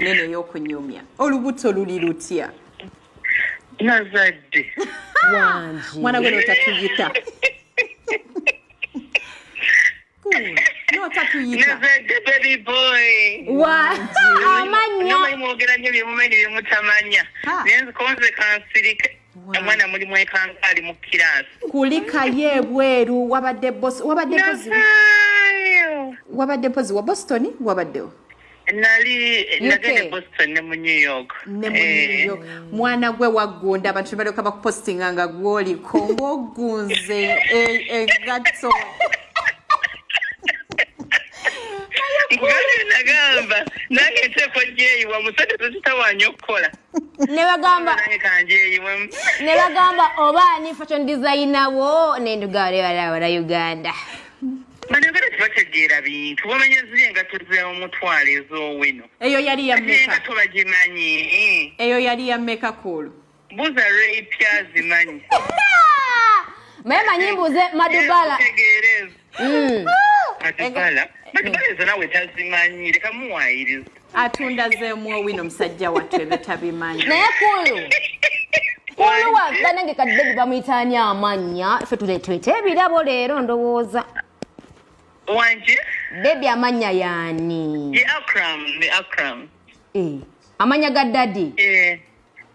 nene y'okunyumya olubuto luli lutya bazadde wangi mwana gwe notatuyita notatuyita bazadde baby boy wangi amanya mwogera nnyo byemumanyi byemutamanya naye nzikonze kansirike omwana mulimu ekangaali mu kirasi kulikayo ebweru wabadde mpozi wa Boston wabaddewo nagenda Boston ne mu New York mwana gwe waggunda abantu balyoka bakupostinga nga gwoliko ng'ogunze engatto nagamba nange nteeko gyeyiwa musajja tetutawanya okukola ne bagamba oba ni fashion designer wo nenduga wala Uganda banagala tebategeera bintu bamanya ziri engatto z'omutwalo ez'owino eyo yali yammeka engatto bagimanyi eyo yali yammeka kulu buza repya zimanyi maye manyi mbuze madubala madubala ezo nawe tazimanyi leka muwayiriza atunda zeemu owino musajja wattu ebitabimanyi naye kulu waffe nange kadde bamuyitaani amanya ffe tuleetwete ebirabo leero ndowooza wanje bebi amanya yaani Ne Akram amanya ga dadi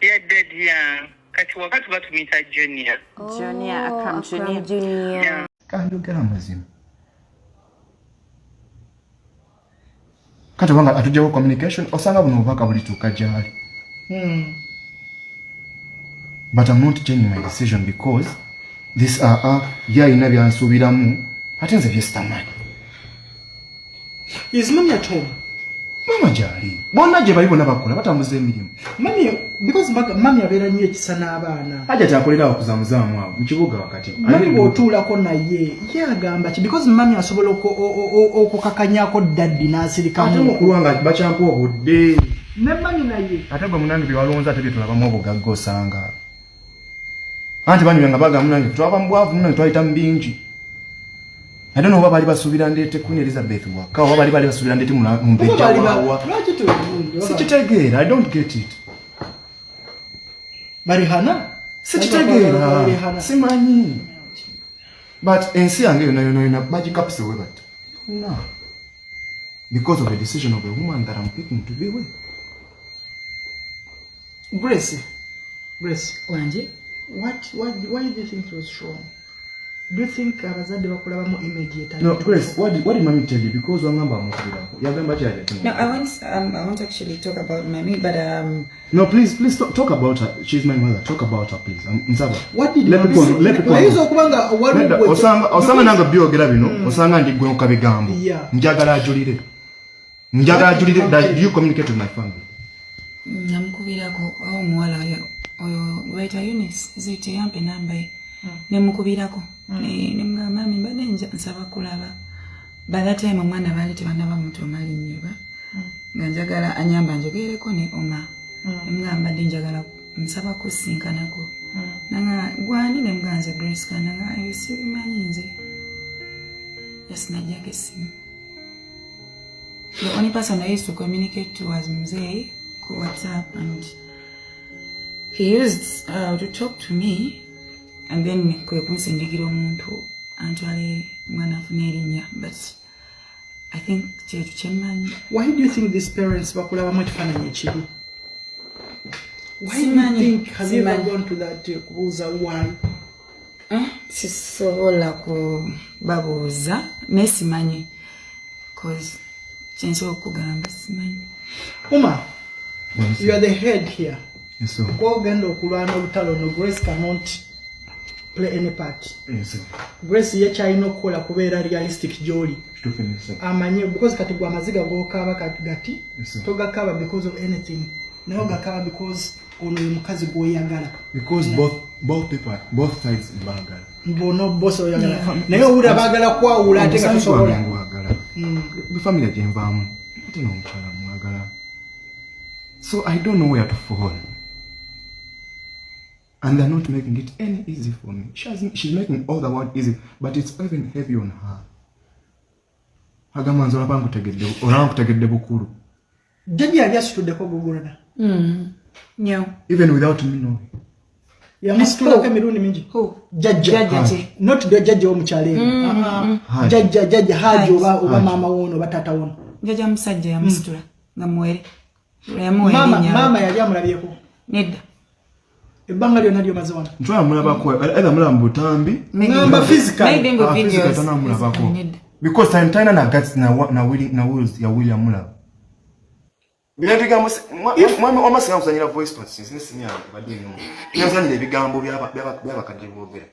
ya dadi ya kati wakati batumita Junior Akram Junior kanjogera mazima kati wanga atujjawo communication osanga buno obubaka bulituuka gyali but I'm not changing my decision because this yalina byansuubiramu ate nze byesitamanyi. Is mommy at home? Mama jali. Bonna gye bali bonna bakola batambuza emirimu. Mommy, because mommy abeera nnyo ekisa n'abaana. Hajjat akolera okuzamuzaamu awo mu kibuga wakati. Mommy bw'otuulako naye ye agamba ki because mommy asobola okukakanyako daddi n'asirikamu. Ate mukulu wange bakyampa obudde. Ne mommy naye. Ate gwe munange bye walonza ate bye tulabamu obugagga osanga. Anti banyuya nga baga munange twaba mu bwavu munange twayita mu bingi. I don't know what bali basubira ndete Queen Elizabeth waka oba bali basubira ndete mu mbeja wawa. Sichitegeera, I don't get it. Bari hana? Sichitegeera. Simanyi. But ensi yange yona bagikapse we but. No. Because of the decision of a woman that I'm picking to be with. Grace. Wanje? Why do you think it was wrong? Do you think bazadde bakulabamu immediate? No, Grace, what did mommy tell you? Because wangamba mukubirako. Yagamba ki ajja. No, I want to actually talk about mommy, but No, please talk about her. She's my mother. Talk about her, please. Nzaba. What did let me go? Okubanga osanga nanga byogera bino, osanga ndi gwe okabigambo. Njagala ajulire. That you communicate with my family. Namukubirako awo muwala oyo wait Eunice zite yampe namba nemukubirako nemugamba mami mbadde nsaba kulaba by that time omwana baali tebanaba muntu omali nnyo nga njagala anyamba njogereko ne oma nemugamba mbadde njagala nsaba kusinkanako nanga gwani nemuganza Grace kananga sibimanyi nze yasinajjako essimu. The only person I used to communicate to was Mzee ku WhatsApp, and he used to talk to me, and then kwe kunsindigira omuntu antwale mwana afune erinnya, but I think kyetu kyemmanyi. Why do you think these parents bakulabamu ekifaananyi ekibi? Why do you think, have you ever gone to that kubuuza why? Sisobola kubabuuza naye simanyi cause chenso okugamba simanyi. Uma, you are the head here. Yes, sir. Kwa ugenda okulwana olutalo no Grace cannot play any part. Yes, sir. Grace yekyalina okukola kubeera realistic gy'oli. Amanye because kati gwa maziga g'okaaba gati togakaaba because of anything. Naye ogakaaba because ono ye mukazi gw'oyagala. Because both people, both sides bagala. Mbono boss oyagala. Naye owulira baagala kwawula ate nga tosobola. The family ajenvaamu ate n'omukyala mwagala. So I don't know where to fall. And they're not making it any easy for me. She's making all the work easy, but it's even heavy on her. Hagamanzo napangu tegedde bukulu. Judge yasituddeko gugulana. Nyo. Even without me knowing. Yamusitulako emirundi mingi. Judge. Not the judge omukyale. Judge Haji oba mama wono oba tata wono. Judge musajja yamusitula nga mwere. Mama yali amulabyeko. Nedda. Ebbanga lyonna lyomaze wano. Ntwala mulabako either mulaba butambi. Ngamba physical. Maybe videos. Because time na guts na wills ya William mulaba. Bilabigambo mwami omasanga kusanyira voice notes since nisinya badini mu. Yazanire bigambo byaba kadibogera.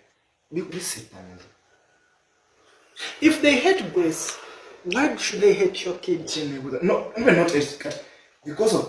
Bisetana. If they hate Grace, why should they hate your kids? No, even not because of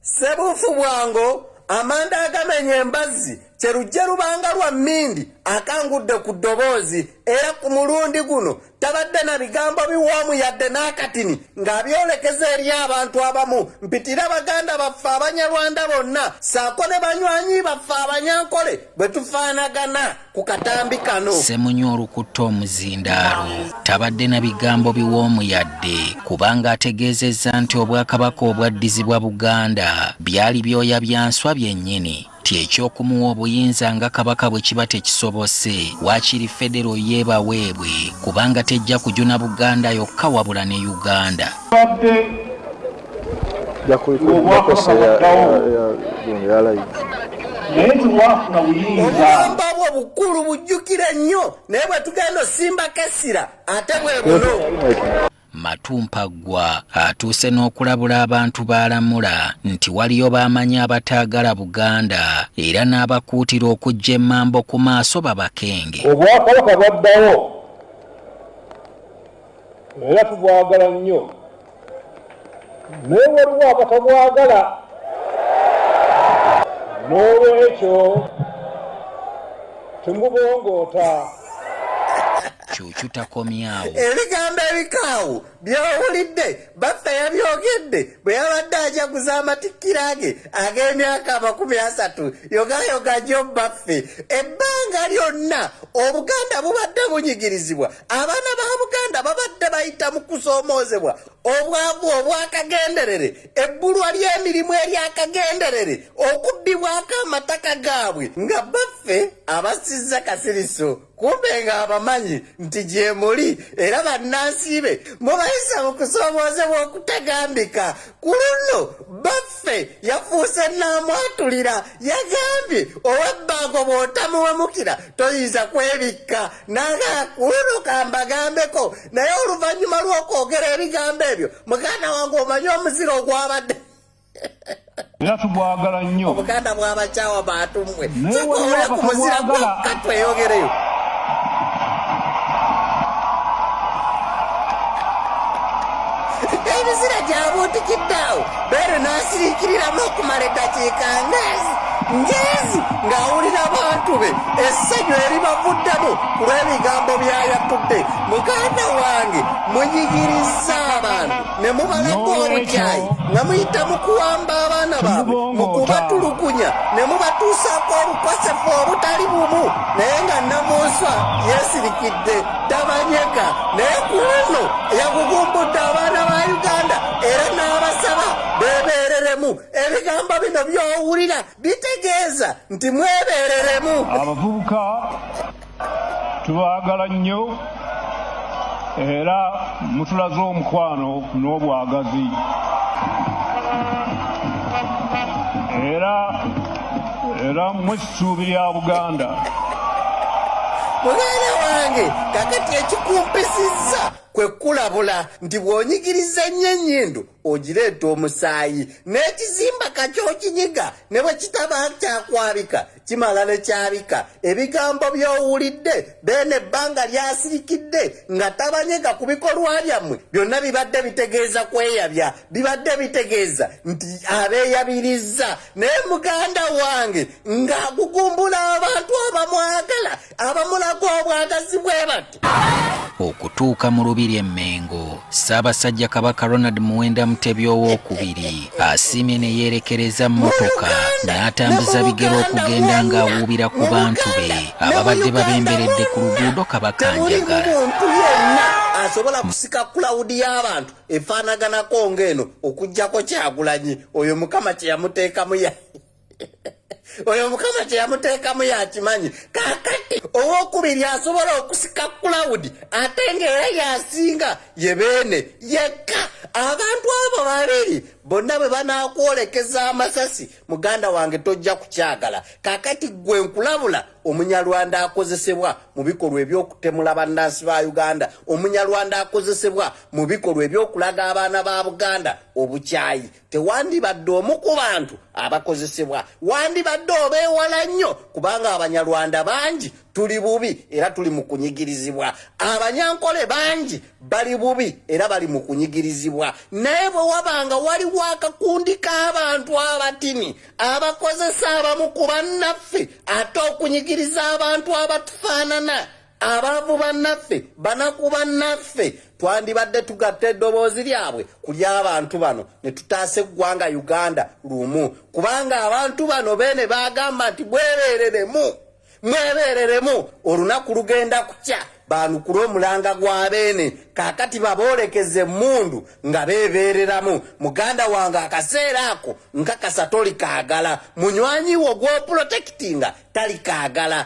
Sebufu bwango amanda agamenye embazzi kyerujje lubanga lwa mmindi akangudde ku ddoboozi era ku mulundi guno tabadde na bigambo biwoomu yadde n'akatini ng'abyolekeza eri abantu abamu mpitira baganda baffe abanyarwanda bonna saako ne banywanyi baffe abanyankole bwe tufaanagana ku katambi kano. Semunyo olukutta omuzindaalo tabadde na bigambo biwoomu yadde kubanga ategeezezza nti obwakabaka obwaddizibwa Buganda byali byoya byanswa byennyini ti ekyokumuwa obuyinza nga kabaka bwe kiba tekisobose waakiri federo yeebaweebwe kubanga tejja kujuna Buganda yokka wabula ne Uganda. Obuyamba bwo bukulu bujjukire nnyo naye bwe tugenda osimbako essira ate bwe buno. Matumpa gwa atuuse n'okulabula abantu baalamula nti waliyo baamanyi abataagala Buganda era n'abakuutira okujja emmambo ku maaso babakenge. Obwakabaka baddawo era tubwagala nnyo naye waliwo abatabwagala n'olwekyo temubongoota. Kyokyo takomyawo. Ebigambo ebikaawu by'owulidde baffe yabyogedde bwe yabadde ajaguza amatikkira ge ag'emyaka 30 yogayoga gyo baffe. Ebbanga lyonna Obuganda bubadde bunyigirizibwa, abaana ba Buganda babadde bayita mu kusoomoozebwa obwavu obwakagenderere, ebbulwa ly'emirimu eryakagenderere, okuddibwako amataka gaabwe nga baffe abasizza kasiriso kumbe nga abamanyi nti gye muli era bannansiibe mubayisa mu kusoomoozebwa okutegambika. Ku luno baffe yafuuse n'amwatulira, yagambye ow'ebbango bw'otamuwemukira toyinza kwebikka naga ku luno kambagambeko. Naye oluvannyuma lw'okwogera ebigambo ebyo muganda wange omanyi omuziro ogwabadde era tubwagala nnyo. Obuganda bw'abakyawa baatumwe sokoole ku muzira gwokka tweyogereyo. Ebizira gyabuutikiddeawo beere n'asiriikiriramu okumala eddakiika ngezi ng'awulira abantu be essanyu eribavuddemu ku lw'ebigambo by'ayatudde. Muganda wange munyigiriza abantu ne mubalaga obukyayi nga muyita mu kuwamba abaana baabwe mu kubatulugunya ne mubatuusaako obukosefu obutali bumu naye nga Namunswa yeesirikidde tabanyega. Naye ku luno yagugumbudde abaana ba Uganda era n'abasaba beebeereremu. Ebigambo bino by'owulira bitegeeza nti mwebeereremu. Abavubuka tubaagala nnyo era mutulaze omukwano n'obwagazi era mwessuubi lya Buganda. Muganda wange kakati ekikumpisizza kwe kulabula nti bw'onyigiriza ennyo ennyindo ogireeta omusaayi n'ekizimba kakyokinyiga ne bwe kitaba kyakwabika kimala ne kyabika. Ebigambo by'owulidde beene ebbanga lyasirikidde nga tabanyega ku bikolwa byammwe byonna bibadde bitegeeza kweyabya, bibadde bitegeeza nti abeeyabirizza. Naye muganda wange ng'agugumbula abantu abamwagala abamulaga obwagazi bwe bati. Okutuuka mu Lubiri Emmengo, Ssaabasajja Kabaka Ronald Muwenda Mutebi owookubiri asiimye ne yeerekereza mmotoka n'atambuza bigero okugenda ng'awuubira ku bantu be ababadde babemberedde ku luguudo Kabakanjagala. Muntu yenna asobola kusika kulawudi y'abantu efaanaganako ng'eno okuggyako Kyagulanyi oyo mukama kye yamuteekamu ya oyo mukama kye yamuteekamu yakimanyi kaakati owokubiri asobola okusika kulawudi ate ng'era yasinga ye beene yekka abantu abo babiri bonna bwe banaakwolekeza amasasi muganda wange tojja kukyagala kaakati gwe nkulabula omunyalwanda akozesebwa mu bikolwa ebyokutemula bannansi ba Uganda omunyalwanda akozesebwa mu bikolwa ebyokulaga abaana ba Buganda obukyayi tewandibadde omu ku bantu abakozesebwa wandibadde obeewala nnyo kubanga abanyalwanda bangi tuli bubi era tuli mu kunyigirizibwa abanyankole bangi bali bubi era bali mu kunyigirizibwa naye bwe wabanga waliwo akakundi k'abantu abatini abakozesa abamu ku bannaffe ate okunyigiriza abantu abatufaanana abavu bannaffe banaku bannaffe twandibadde tugatta eddoboozi lyabwe kuli abantu bano ne tutaasa eggwanga Uganda lumu kubanga abantu bano beene bagamba nti mwebereremu olunaku lugenda kukya baanukule omulanga gwa beene kaakati baboolekeze emmundu nga beebeereramu muganda wange akaseera ako nkakasa toli kaagala munywanyi wo gw'opulotekitinga tali kaagala